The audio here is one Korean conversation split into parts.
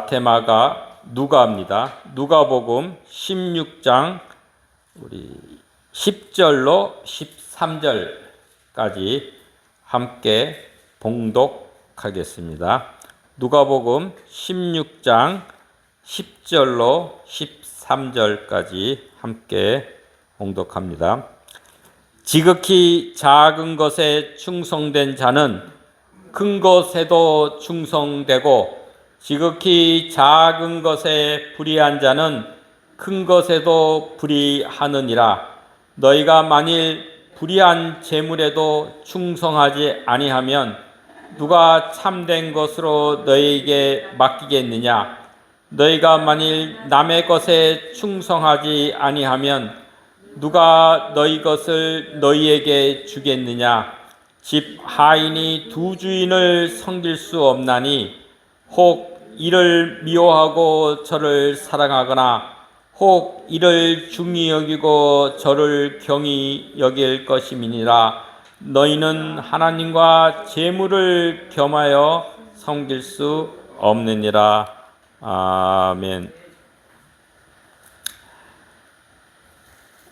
마테마가, 누가입니다. 누가복음 16장 우리 10절로 13절까지 함께 봉독하겠습니다. 누가복음 16장 10절로 13절까지 함께 봉독합니다. 지극히 작은 것에 충성된 자는 큰 것에도 충성되고, 지극히 작은 것에 불의한 자는 큰 것에도 불의하느니라. 너희가 만일 불의한 재물에도 충성하지 아니하면 누가 참된 것으로 너희에게 맡기겠느냐? 너희가 만일 남의 것에 충성하지 아니하면 누가 너희 것을 너희에게 주겠느냐? 집 하인이 두 주인을 섬길 수 없나니 혹 이를 미워하고 저를 사랑하거나 혹 이를 중히 여기고 저를 경히 여길 것임이니라. 너희는 하나님과 재물을 겸하여 섬길 수 없느니라. 아멘.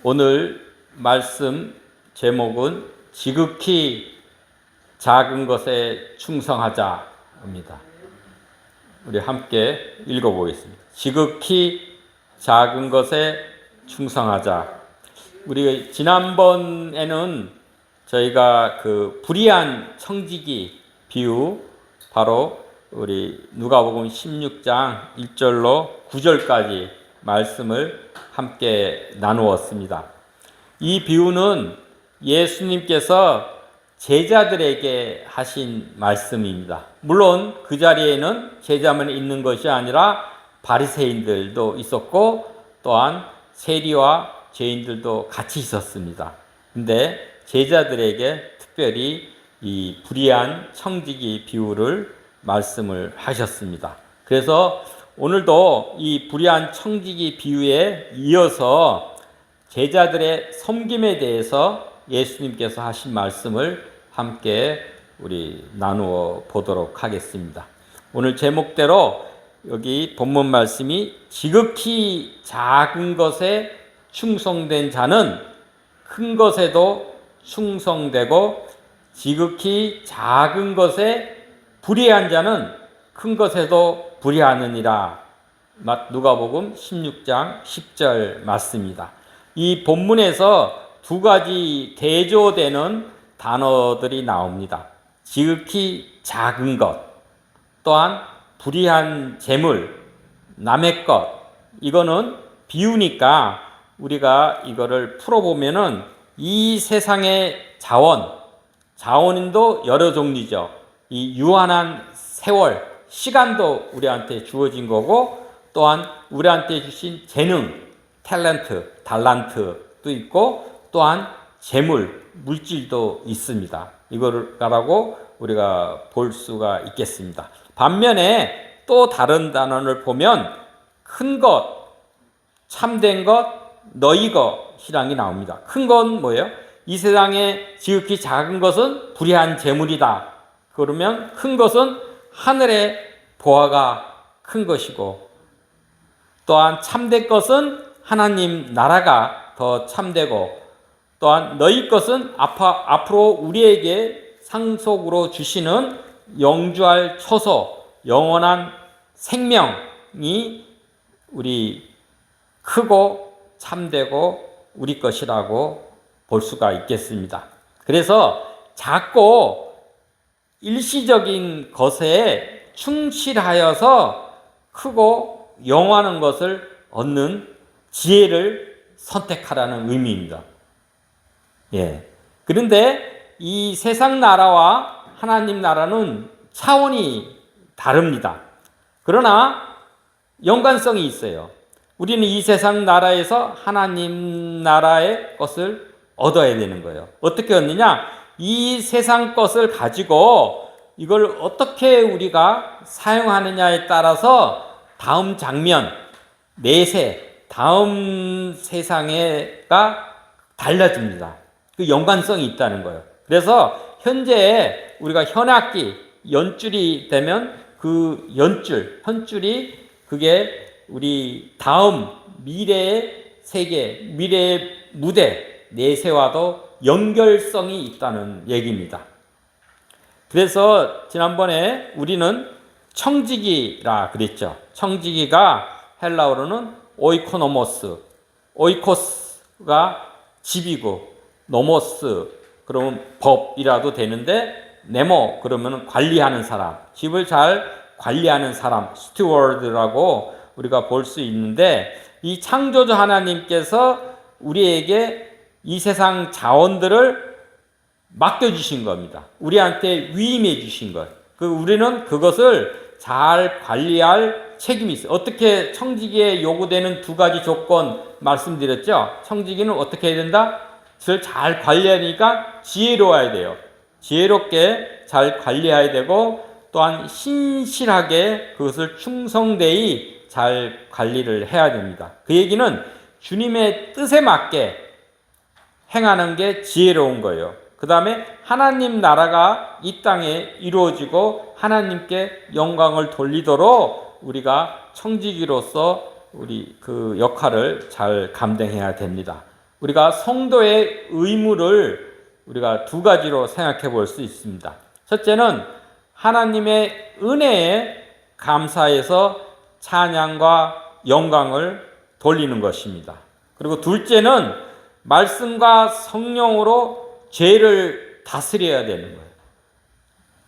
오늘 말씀 제목은 지극히 작은 것에 충성하자입니다. 우리 함께 읽어보겠습니다. 지극히 작은 것에 충성하자. 우리 지난번에는 저희가 그 불의한 청지기 비유, 바로 우리 누가복음 16장 1절로 9절까지 말씀을 함께 나누었습니다. 이 비유는 예수님께서 제자들에게 하신 말씀입니다. 물론 그 자리에는 제자만 있는 것이 아니라 바리새인들도 있었고 또한 세리와 죄인들도 같이 있었습니다. 근데 제자들에게 특별히 이 불의한 청지기 비유를 말씀을 하셨습니다. 그래서 오늘도 이 불의한 청지기 비유에 이어서 제자들의 섬김에 대해서 예수님께서 하신 말씀을 함께 우리 나누어 보도록 하겠습니다. 오늘 제목대로 여기 본문 말씀이 지극히 작은 것에 충성된 자는 큰 것에도 충성되고, 지극히 작은 것에 불의한 자는 큰 것에도 불의하느니라. 누가복음 16장 10절 말씀입니다. 이 본문에서 두 가지 대조되는 단어들이 나옵니다. 지극히 작은 것, 또한 불의한 재물, 남의 것. 이거는 비유니까 우리가 이거를 풀어보면은 이 세상의 자원도 여러 종류죠. 이 유한한 세월, 시간도 우리한테 주어진 거고, 또한 우리한테 주신 재능, 탤런트, 달란트도 있고, 또한 재물, 물질도 있습니다. 이거라고 우리가 볼 수가 있겠습니다. 반면에 또 다른 단어를 보면 큰 것, 참된 것, 너희 것이라는 게 나옵니다. 큰 건 뭐예요? 이 세상에 지극히 작은 것은 불의한 재물이다. 그러면 큰 것은 하늘의 보화가 큰 것이고, 또한 참된 것은 하나님 나라가 더 참되고, 또한 너희 것은 앞으로 우리에게 상속으로 주시는 영주할 처소, 영원한 생명이 우리 크고 참되고 우리 것이라고 볼 수가 있겠습니다. 그래서 작고 일시적인 것에 충실하여서 크고 영원한 것을 얻는 지혜를 선택하라는 의미입니다. 예. 그런데 이 세상 나라와 하나님 나라는 차원이 다릅니다. 그러나 연관성이 있어요. 우리는 이 세상 나라에서 하나님 나라의 것을 얻어야 되는 거예요. 어떻게 얻느냐? 이 세상 것을 가지고 이걸 어떻게 우리가 사용하느냐에 따라서 다음 장면, 내세, 다음 세상에가 달라집니다. 그 연관성이 있다는 거예요. 그래서 현재 우리가 현악기, 연줄이 되면 그 현줄이 그게 우리 다음 미래의 세계, 미래의 무대, 내세와도 연결성이 있다는 얘기입니다. 그래서 지난번에 우리는 청지기라 그랬죠. 청지기가 헬라어로는 오이코노모스, 오이코스가 집이고 노모스 그러면 법이라도 되는데 네모 그러면 관리하는 사람, 집을 잘 관리하는 사람, 스튜어드라고 우리가 볼 수 있는데 이 창조주 하나님께서 우리에게 이 세상 자원들을 맡겨주신 겁니다. 우리한테 위임해 주신 것. 우리는 그것을 잘 관리할 책임이 있어요. 어떻게 청지기에 요구되는 두 가지 조건 말씀드렸죠? 청지기는 어떻게 해야 된다? 그걸 잘 관리하니까 지혜로워야 돼요. 지혜롭게 잘 관리해야 되고 또한 신실하게 그것을 충성되이 잘 관리를 해야 됩니다. 그 얘기는 주님의 뜻에 맞게 행하는 게 지혜로운 거예요. 그 다음에 하나님 나라가 이 땅에 이루어지고 하나님께 영광을 돌리도록 우리가 청지기로서 우리 그 역할을 잘 감당해야 됩니다. 우리가 성도의 의무를 우리가 두 가지로 생각해 볼 수 있습니다. 첫째는 하나님의 은혜에 감사해서 찬양과 영광을 돌리는 것입니다. 그리고 둘째는 말씀과 성령으로 죄를 다스려야 되는 거예요.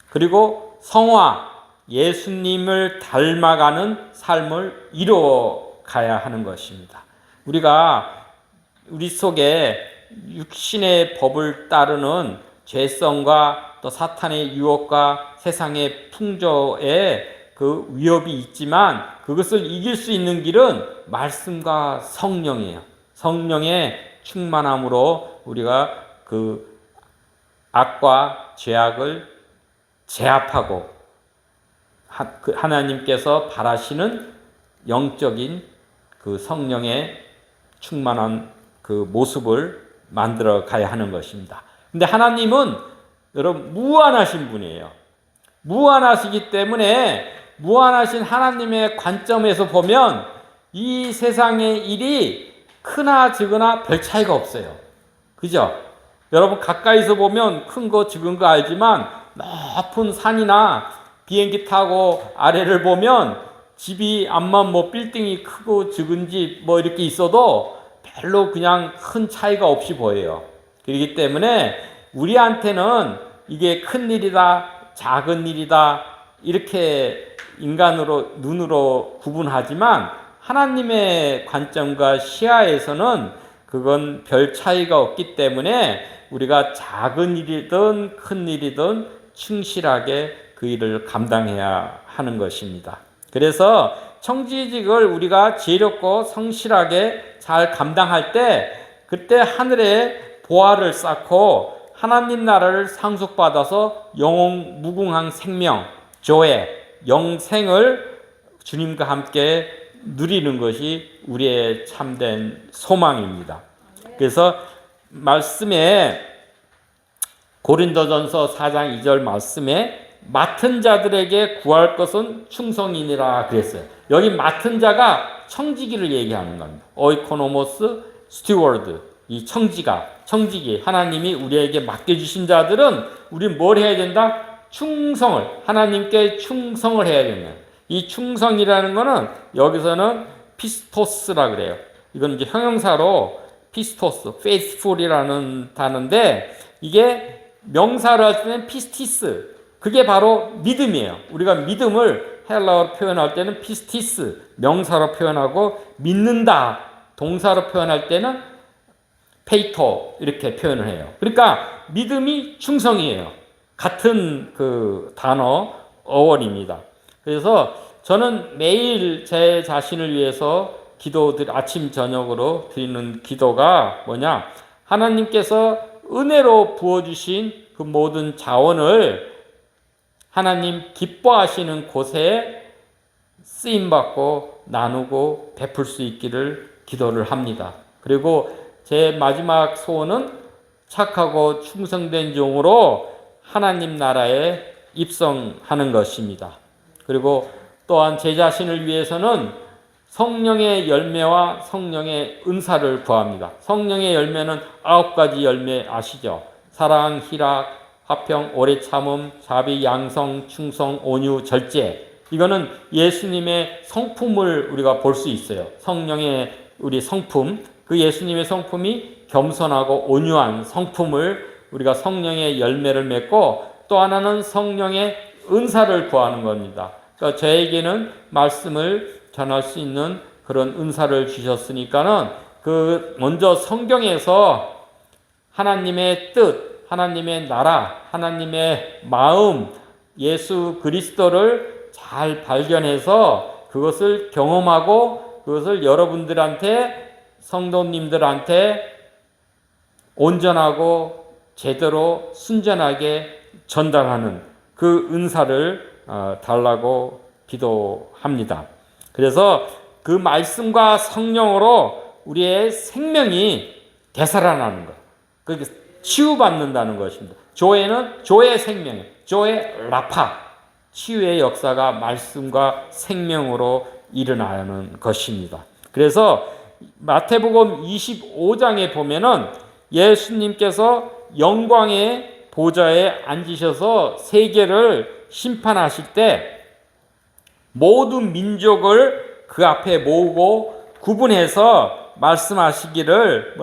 그리고 성화, 예수님을 닮아가는 삶을 이루어 가야 하는 것입니다. 우리가 우리 속에 육신의 법을 따르는 죄성과 또 사탄의 유혹과 세상의 풍조에 그 위협이 있지만 그것을 이길 수 있는 길은 말씀과 성령이에요. 성령의 충만함으로 우리가 그 악과 죄악을 제압하고 하나님께서 바라시는 영적인 그 성령의 충만한 그 모습을 만들어 가야 하는 것입니다. 근데 하나님은 여러분 무한하신 분이에요. 무한하시기 때문에 무한하신 하나님의 관점에서 보면 이 세상의 일이 크나 적으나 별 차이가 없어요. 그죠? 여러분 가까이서 보면 큰 거 적은 거 알지만 높은 산이나 비행기 타고 아래를 보면 집이 암만 뭐 빌딩이 크고 적은 집 뭐 이렇게 있어도 별로 그냥 큰 차이가 없이 보여요. 그렇기 때문에 우리한테는 이게 큰 일이다, 작은 일이다 이렇게 인간으로 눈으로 구분하지만 하나님의 관점과 시야에서는 그건 별 차이가 없기 때문에 우리가 작은 일이든 큰 일이든 충실하게 그 일을 감당해야 하는 것입니다. 그래서 청지직을 우리가 지혜롭고 성실하게 잘 감당할 때 그때 하늘에 보화를 쌓고 하나님 나라를 상속받아서 영원 무궁한 생명, 조회, 영생을 주님과 함께 누리는 것이 우리의 참된 소망입니다. 그래서 말씀에 고린도전서 4장 2절 말씀에 맡은 자들에게 구할 것은 충성이니라 그랬어요. 여기 맡은 자가 청지기를 얘기하는 겁니다. 오이코노모스, 스튜어드, 이 청지기 하나님이 우리에게 맡겨주신 자들은 우리 뭘 해야 된다? 충성을, 하나님께 충성을 해야 된다. 이 충성이라는 것은 여기서는 피스토스라 그래요. 이건 이제 형용사로 피스토스, faithful이라는 단어인데 이게 명사로 할 때는 피스티스, 그게 바로 믿음이에요. 우리가 믿음을 헬라어로 표현할 때는 피스티스, 명사로 표현하고 믿는다, 동사로 표현할 때는 페이토 이렇게 표현을 해요. 그러니까 믿음이 충성이에요. 같은 그 단어, 어원입니다. 그래서 저는 매일 제 자신을 위해서 아침 저녁으로 드리는 기도가 뭐냐? 하나님께서 은혜로 부어주신 그 모든 자원을 하나님 기뻐하시는 곳에 쓰임받고 나누고 베풀 수 있기를 기도를 합니다. 그리고 제 마지막 소원은 착하고 충성된 종으로 하나님 나라에 입성하는 것입니다. 그리고 또한 제 자신을 위해서는 성령의 열매와 성령의 은사를 구합니다. 성령의 열매는 9가지 열매 아시죠? 사랑, 희락, 화평, 오래 참음, 자비, 양성, 충성, 온유, 절제. 이거는 예수님의 성품을 우리가 볼 수 있어요. 성령의 우리 성품, 그 예수님의 성품이 겸손하고 온유한 성품을 우리가 성령의 열매를 맺고, 또 하나는 성령의 은사를 구하는 겁니다. 그러니까 저에게는 말씀을 전할 수 있는 그런 은사를 주셨으니까는 그 먼저 성경에서 하나님의 뜻, 하나님의 나라, 하나님의 마음, 예수 그리스도를 잘 발견해서 그것을 경험하고 그것을 여러분들한테, 성도님들한테 온전하고 제대로 순전하게 전달하는 그 은사를 달라고 기도합니다. 그래서 그 말씀과 성령으로 우리의 생명이 되살아나는 것, 그게 치유받는다는 것입니다. 조에는 조의 생명, 조의 라파, 치유의 역사가 말씀과 생명으로 일어나는 것입니다. 그래서 마태복음 25장에 보면은 예수님께서 영광의 보좌에 앉으셔서 세계를 심판하실 때 모든 민족을 그 앞에 모으고 구분해서 말씀하시기를,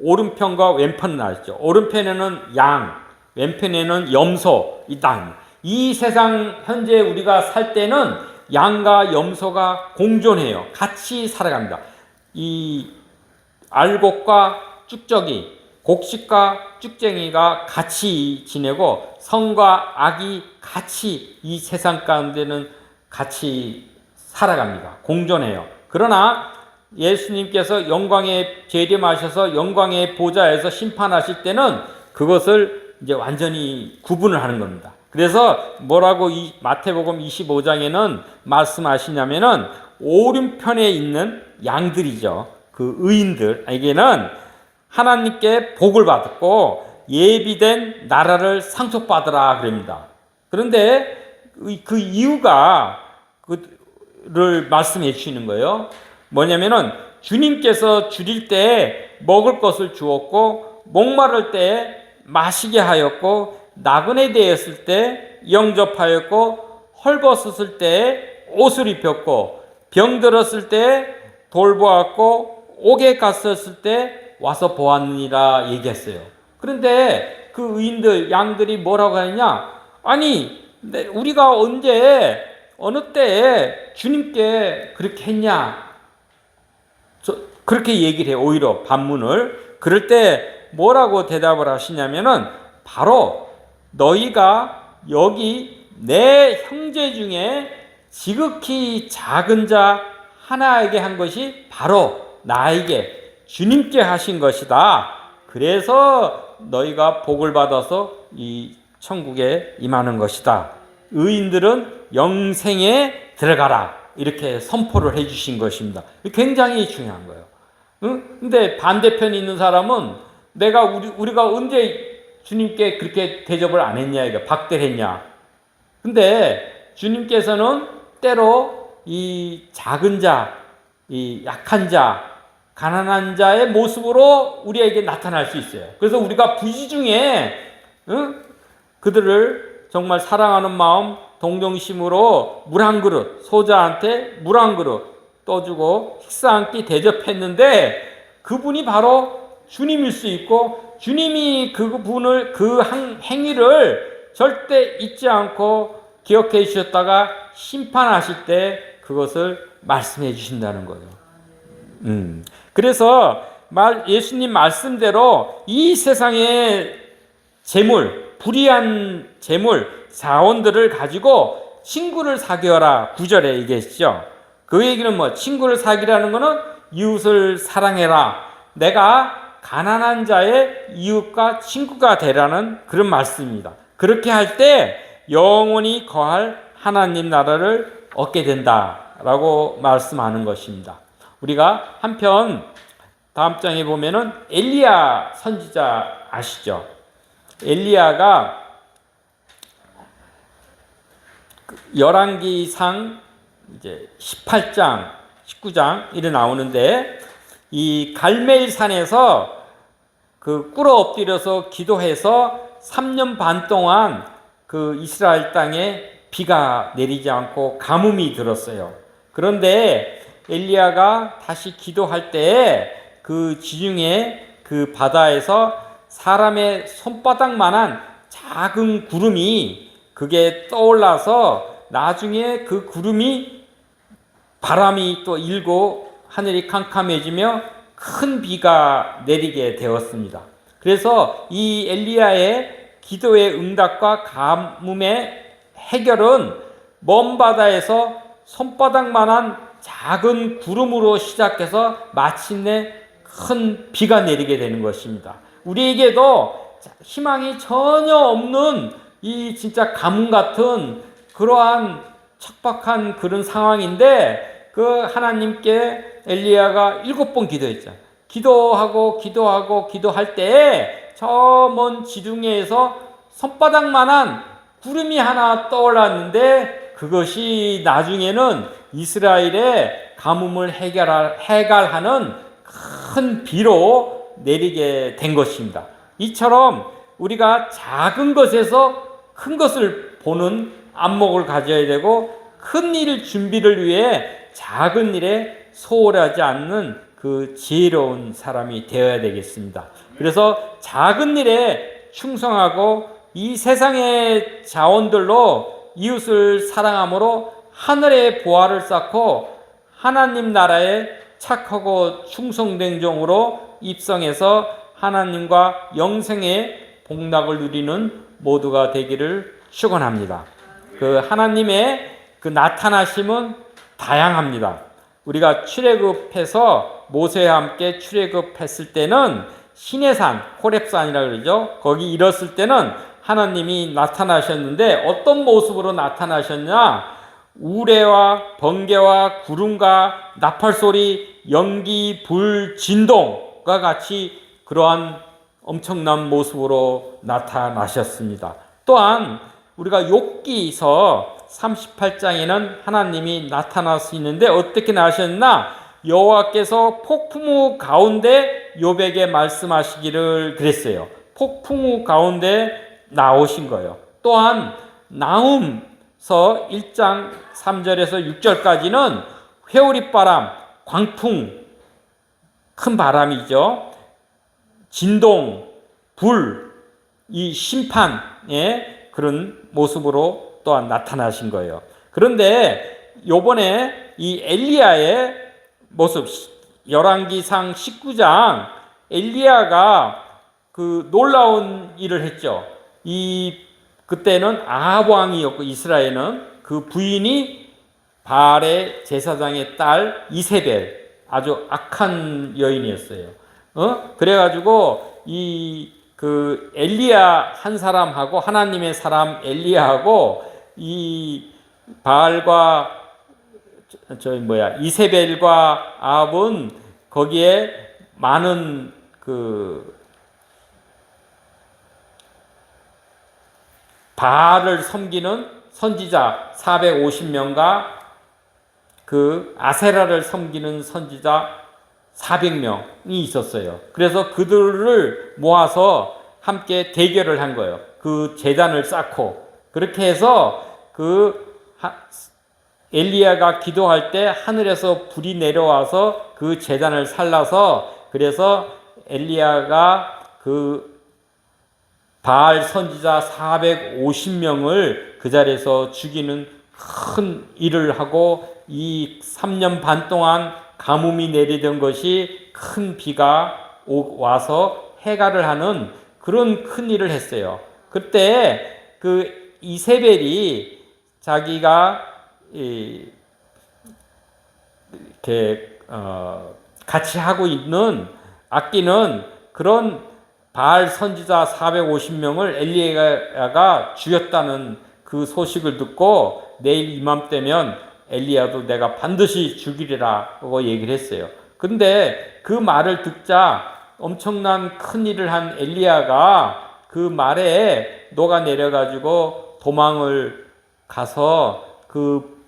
오른편과 왼편은 아시죠? 오른편에는 양, 왼편에는 염소, 이 땅. 이 세상 현재 우리가 살 때는 양과 염소가 공존해요. 같이 살아갑니다. 이 알곡과 쭉저기, 곡식과 쭉쟁이가 같이 지내고 성과 악이 같이 이 세상 가운데는 같이 살아갑니다. 공존해요. 그러나 예수님께서 영광에 재림하셔서 영광의 보좌에서 심판하실 때는 그것을 이제 완전히 구분을 하는 겁니다. 그래서 뭐라고 이 마태복음 25장에는 말씀하시냐면은 오른편에 있는 양들이죠. 그 의인들에게는 하나님께 복을 받았고 예비된 나라를 상속받으라 그럽니다. 그런데 그 이유가 그를 말씀해 주시는 거예요. 뭐냐면은 주님께서 줄일 때 먹을 것을 주었고, 목마를 때 마시게 하였고, 나그네 되었을 때 영접하였고, 헐벗었을 때 옷을 입혔고, 병들었을 때 돌보았고, 옥에 갔었을 때 와서 보았느니라 얘기했어요. 그런데 그 의인들, 양들이 뭐라고 하느냐? 아니, 우리가 언제 어느 때에 주님께 그렇게 했냐? 그렇게 얘기를 해요. 오히려 반문을. 그럴 때 뭐라고 대답을 하시냐면은 바로 너희가 여기 내 형제 중에 지극히 작은 자 하나에게 한 것이 바로 나에게 주님께 하신 것이다. 그래서 너희가 복을 받아서 이 천국에 임하는 것이다. 의인들은 영생에 들어가라. 이렇게 선포를 해주신 것입니다. 굉장히 중요한 거예요. 근데 반대편에 있는 사람은 우리가 언제 주님께 그렇게 대접을 안 했냐, 이거 박대를 했냐. 근데 주님께서는 때로 이 작은 자, 이 약한 자, 가난한 자의 모습으로 우리에게 나타날 수 있어요. 그래서 우리가 부지 중에 그들을 정말 사랑하는 마음, 동정심으로 물 한 그릇, 소자한테 물 한 그릇 떠주고 식사 한 끼 대접했는데 그분이 바로 주님일 수 있고, 주님이 그분을 그 행위를 절대 잊지 않고 기억해 주셨다가 심판하실 때 그것을 말씀해 주신다는 거예요. 그래서 예수님 말씀대로 이 세상의 재물, 불의한 재물, 자원들을 가지고 친구를 사귀어라 9절에 얘기했죠. 그 얘기는 뭐, 친구를 사귀라는 것은 이웃을 사랑해라. 내가 가난한 자의 이웃과 친구가 되라는 그런 말씀입니다. 그렇게 할 때 영원히 거할 하나님 나라를 얻게 된다라고 말씀하는 것입니다. 우리가 한편 다음 장에 보면은 엘리야 선지자 아시죠? 엘리야가 열왕기상 이제 18장, 19장 이래 나오는데 이 갈멜산에서 그 꿇어 엎드려서 기도해서 3년 반 동안 그 이스라엘 땅에 비가 내리지 않고 가뭄이 들었어요. 그런데 엘리야가 다시 기도할 때 그 지중해 그 바다에서 사람의 손바닥만한 작은 구름이 그게 떠올라서 나중에 그 구름이 바람이 또 일고 하늘이 캄캄해지며 큰 비가 내리게 되었습니다. 그래서 이 엘리야의 기도의 응답과 가뭄의 해결은 먼 바다에서 손바닥만한 작은 구름으로 시작해서 마침내 큰 비가 내리게 되는 것입니다. 우리에게도 희망이 전혀 없는 이 진짜 가뭄 같은 그러한 척박한 그런 상황인데 그 하나님께 엘리야가 7번 기도했죠. 기도할 때 저 먼 지중해에서 손바닥만한 구름이 하나 떠올랐는데 그것이 나중에는 이스라엘의 가뭄을 해결하는 큰 비로 내리게 된 것입니다. 이처럼 우리가 작은 것에서 큰 것을 보는 안목을 가져야 되고 큰 일 준비를 위해 작은 일에 소홀하지 않는 그 지혜로운 사람이 되어야 되겠습니다. 그래서 작은 일에 충성하고 이 세상의 자원들로 이웃을 사랑함으로 하늘의 보화를 쌓고 하나님 나라에 착하고 충성된 종으로 입성해서 하나님과 영생의 복락을 누리는 모두가 되기를 축원합니다. 그 하나님의 그 나타나심은 다양합니다. 우리가 출애굽해서 모세와 함께 출애굽했을 때는 시내산, 호렙산이라고 그러죠. 거기 이뤘을 때는 하나님이 나타나셨는데 어떤 모습으로 나타나셨냐? 우레와 번개와 구름과 나팔소리, 연기, 불, 진동과 같이 그러한 엄청난 모습으로 나타나셨습니다. 또한 우리가 욥기서 38장에는 하나님이 나타나시는데 어떻게 나셨나? 여호와께서 폭풍우 가운데 욥에게 말씀하시기를 그랬어요. 폭풍우 가운데 나오신 거예요. 또한 나훔서 1장 3절에서 6절까지는 회오리바람, 광풍, 큰 바람이죠. 진동, 불, 이 심판의 그런 모습으로 또한 나타나신 거예요. 그런데 요번에 이 엘리야의 모습, 열왕기상 19장 엘리야가 그 놀라운 일을 했죠. 그때는 아합 왕이었고 이스라엘은 그 부인이 바알의 제사장의 딸 이세벨, 아주 악한 여인이었어요. 그래가지고 그 엘리야 한 사람하고 하나님의 사람 엘리야하고 이 바알과 이세벨과 아합은 거기에 많은 그 바알을 섬기는 선지자 450명과 그 아세라를 섬기는 선지자 400명이 있었어요. 그래서 그들을 모아서 함께 대결을 한 거예요. 그 제단을 쌓고 그렇게 해서 엘리야가 기도할 때 하늘에서 불이 내려와서 그 제단을 살라서 그래서 엘리야가 그 바알 선지자 450명을 그 자리에서 죽이는 큰 일을 하고 이 3년 반 동안 가뭄이 내리던 것이 큰 비가 와서 해갈을 하는 그런 큰 일을 했어요. 그때 그 이세벨이 자기가 이렇게 같이 하고 있는 아끼는 그런 바알 선지자 450명을 엘리야가 죽였다는 그 소식을 듣고 내일 이맘때면 엘리야도 내가 반드시 죽이리라고 얘기를 했어요. 근데 그 말을 듣자 엄청난 큰 일을 한 엘리야가 그 말에 녹아내려가지고 도망을 가서 그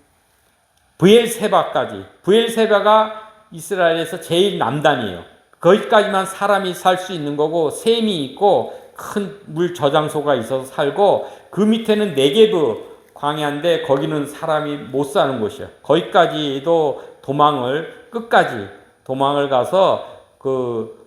브엘세바까지. 브엘세바가 이스라엘에서 제일 남단이에요. 거기까지만 사람이 살 수 있는 거고, 샘이 있고 큰 물 저장소가 있어서 살고, 그 밑에는 네게브 광야인데 거기는 사람이 못 사는 곳이야. 거기까지도 끝까지 도망을 가서 그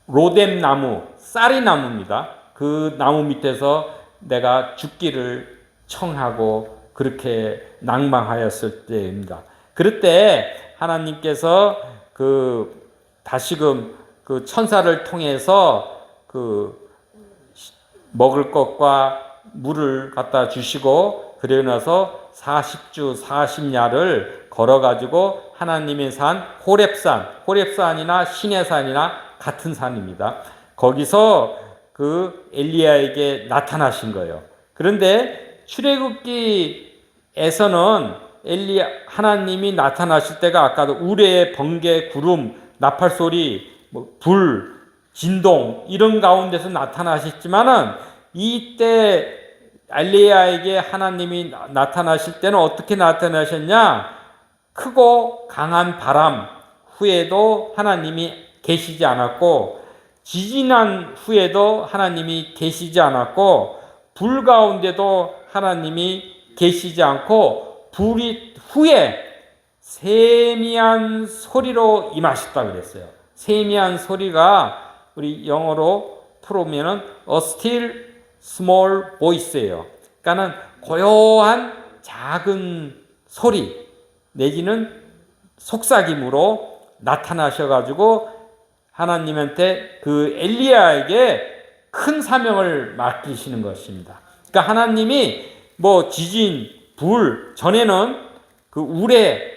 로뎀 나무, 쌀이 나무입니다. 그 나무 밑에서 내가 죽기를 청하고 그렇게 낭망하였을 때입니다. 그럴 때 하나님께서 다시금 그 천사를 통해서 먹을 것과 물을 갖다 주시고, 그러고 나서 40주 40야를 걸어가지고 하나님의 산 호렙산이나 시내산이나 같은 산입니다. 거기서 그 엘리야에게 나타나신 거예요. 그런데 출애굽기에서는 하나님이 나타나실 때가 아까도 우레, 번개, 구름, 나팔 소리, 불, 진동 이런 가운데서 나타나셨지만은, 이때 엘리야에게 하나님이 나타나실 때는 어떻게 나타나셨냐? 크고 강한 바람 후에도 하나님이 계시지 않았고, 지진한 후에도 하나님이 계시지 않았고, 불 가운데도 하나님이 계시지 않고, 불이 후에 세미한 소리로 임하셨다 그랬어요. 세미한 소리가 우리 영어로 풀으면은 a still small voice예요. 그러니까는 고요한 작은 소리 내지는 속삭임으로 나타나셔가지고 하나님한테 그 엘리야에게 큰 사명을 맡기시는 것입니다. 그러니까 하나님이 지진, 불 전에는 그 우레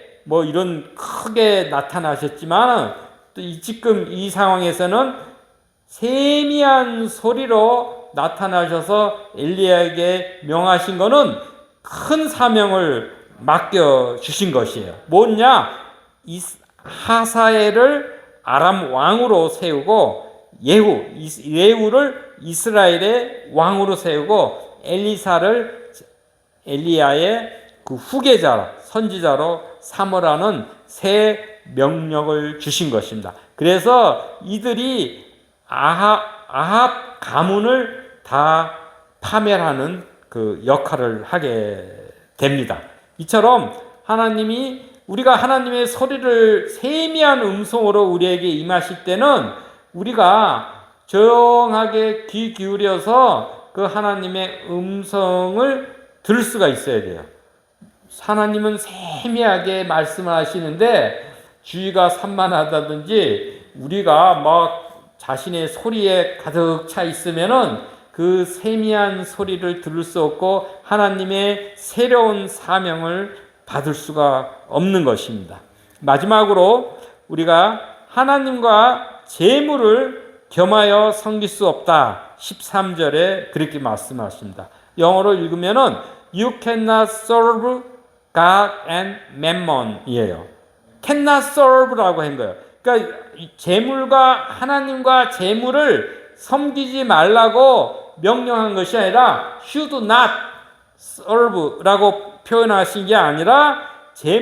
이런 크게 나타나셨지만, 또 지금 이 상황에서는 세미한 소리로 나타나셔서 엘리야에게 명하신 것은 큰 사명을 맡겨 주신 것이에요. 뭐냐? 하사엘을 아람 왕으로 세우고, 예후를 이스라엘의 왕으로 세우고, 엘리야의 그 후계자, 선지자로 삼으라는 새 명령을 주신 것입니다. 그래서 이들이 아합 가문을 다 파멸하는 그 역할을 하게 됩니다. 이처럼 우리가 하나님의 소리를 세미한 음성으로 우리에게 임하실 때는 우리가 조용하게 귀 기울여서 그 하나님의 음성을 들을 수가 있어야 돼요. 하나님은 세미하게 말씀을 하시는데 주의가 산만하다든지 우리가 자신의 소리에 가득 차 있으면은 그 세미한 소리를 들을 수 없고 하나님의 새로운 사명을 받을 수가 없는 것입니다. 마지막으로 우리가 하나님과 재물을 겸하여 섬길 수 없다. 13절에 그렇게 말씀하십니다. 영어로 읽으면은 You cannot serve God and Mammon이에요. cannot serve라고 한 거예요. 그러니까 하나님과 재물을 섬기지 말라고 명령한 것이 아니라 should not serve라고 표현하신 게 아니라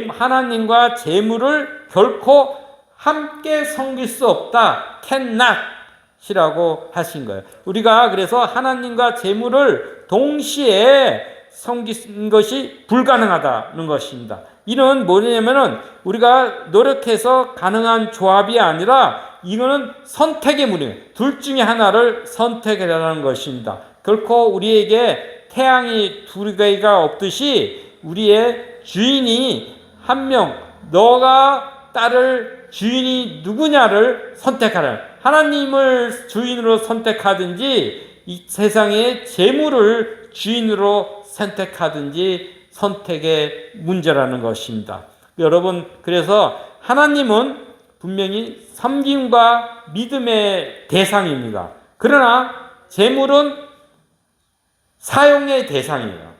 하나님과 재물을 결코 함께 섬길 수 없다. cannot이라고 하신 거예요. 우리가 그래서 하나님과 재물을 동시에 섬기는 것이 불가능하다는 것입니다. 이는 뭐냐면은 우리가 노력해서 가능한 조합이 아니라 이거는 선택의 문이에요. 둘 중에 하나를 선택하라는 것입니다. 결코 우리에게 태양이 두 개가 없듯이 우리의 주인이 한 명, 너가 따를 주인이 누구냐를 선택하라. 하나님을 주인으로 선택하든지 이 세상의 재물을 주인으로 선택하든지 선택의 문제라는 것입니다. 여러분, 그래서 하나님은 분명히 섬김과 믿음의 대상입니다. 그러나 재물은 사용의 대상이에요.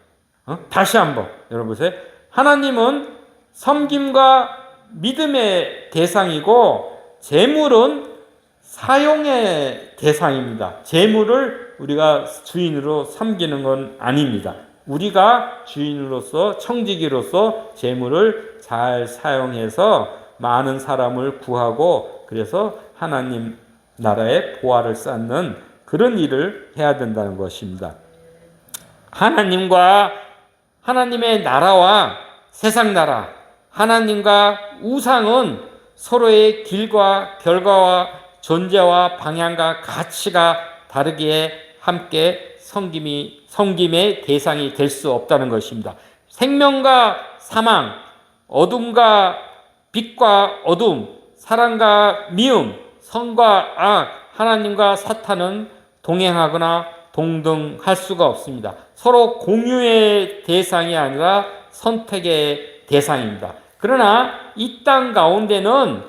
다시 한번 여러분 보세요. 하나님은 섬김과 믿음의 대상이고 재물은 사용의 대상입니다. 재물을 우리가 주인으로 섬기는 건 아닙니다. 우리가 주인으로서 청지기로서 재물을 잘 사용해서 많은 사람을 구하고 그래서 하나님 나라의 보화를 쌓는 그런 일을 해야 된다는 것입니다. 하나님의 나라와 세상 나라, 하나님과 우상은 서로의 길과 결과와 존재와 방향과 가치가 다르기에 함께 섬김의 대상이 될 수 없다는 것입니다. 생명과 사망, 어둠과 빛과 어둠, 사랑과 미움, 선과 악, 하나님과 사탄은 동행하거나 동등할 수가 없습니다. 서로 공유의 대상이 아니라 선택의 대상입니다. 그러나 이 땅 가운데는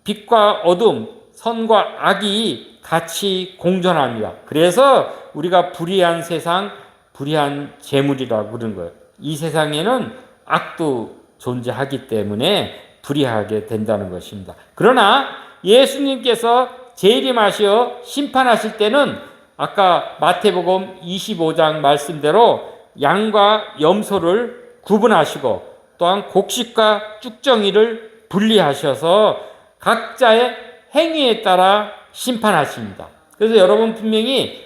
빛과 어둠, 선과 악이 같이 공존합니다. 그래서 우리가 불의한 세상, 불의한 재물이라고 그러는 거예요. 이 세상에는 악도 존재하기 때문에 불의하게 된다는 것입니다. 그러나 예수님께서 재림하시어 심판하실 때는 아까 마태복음 25장 말씀대로 양과 염소를 구분하시고 또한 곡식과 쭉정이를 분리하셔서 각자의 행위에 따라 심판하십니다. 그래서 여러분 분명히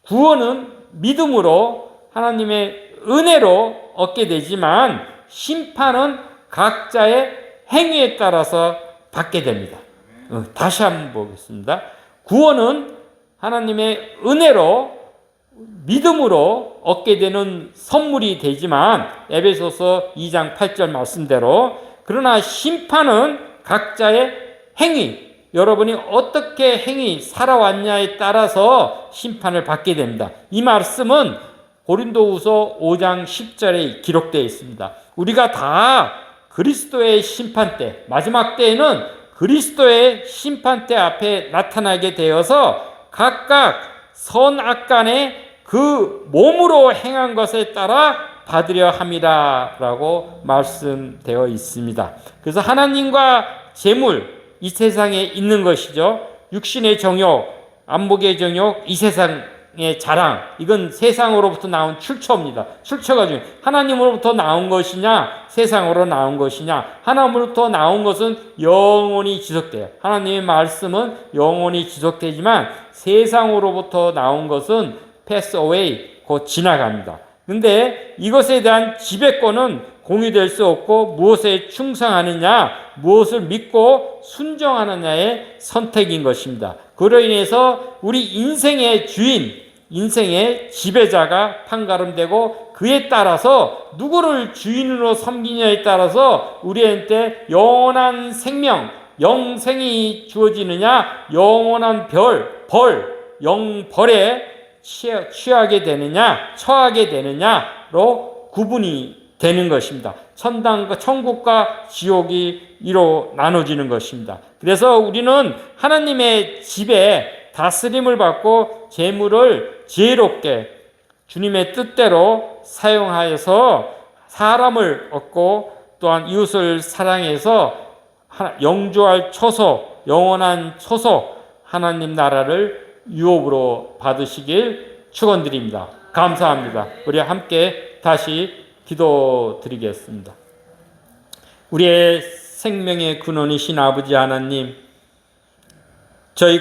구원은 믿음으로 하나님의 은혜로 얻게 되지만 심판은 각자의 행위에 따라서 받게 됩니다. 다시 한번 보겠습니다. 구원은 하나님의 은혜로 믿음으로 얻게 되는 선물이 되지만 에베소서 2장 8절 말씀대로 그러나 심판은 각자의 행위, 여러분이 어떻게 행위 살아왔냐에 따라서 심판을 받게 됩니다. 이 말씀은 고린도후서 5장 10절에 기록되어 있습니다. 우리가 다 그리스도의 심판대, 마지막 때에는 그리스도의 심판대 앞에 나타나게 되어서 각각 선악 간에 그 몸으로 행한 것에 따라 받으려 함이라 라고 말씀되어 있습니다. 그래서 하나님과 재물, 이 세상에 있는 것이죠. 육신의 정욕, 안목의 정욕, 이 세상의 자랑, 이건 세상으로부터 나온 출처입니다. 출처가 중요해요. 하나님으로부터 나온 것이냐, 세상으로 나온 것이냐. 하나님으로부터 나온 것은 영원히 지속돼요. 하나님의 말씀은 영원히 지속되지만 세상으로부터 나온 것은 pass away, 곧 지나갑니다. 근데 이것에 대한 지배권은 공유될 수 없고 무엇에 충성하느냐, 무엇을 믿고 순종하느냐의 선택인 것입니다. 그로 인해서 우리 인생의 주인, 인생의 지배자가 판가름되고 그에 따라서 누구를 주인으로 섬기냐에 따라서 우리한테 영원한 생명, 영생이 주어지느냐, 영원한 영벌에 취하게 되느냐, 처하게 되느냐로 구분이 되는 것입니다. 천국과 지옥이 이로 나눠지는 것입니다. 그래서 우리는 하나님의 집에 다스림을 받고 재물을 지혜롭게 주님의 뜻대로 사용하여서 사람을 얻고 또한 이웃을 사랑해서 영주할 초소, 영원한 초소, 하나님 나라를 유업으로 받으시길 축원드립니다. 감사합니다. 우리 함께 다시 기도드리겠습니다. 우리의 생명의 근원이신 아버지 하나님, 저희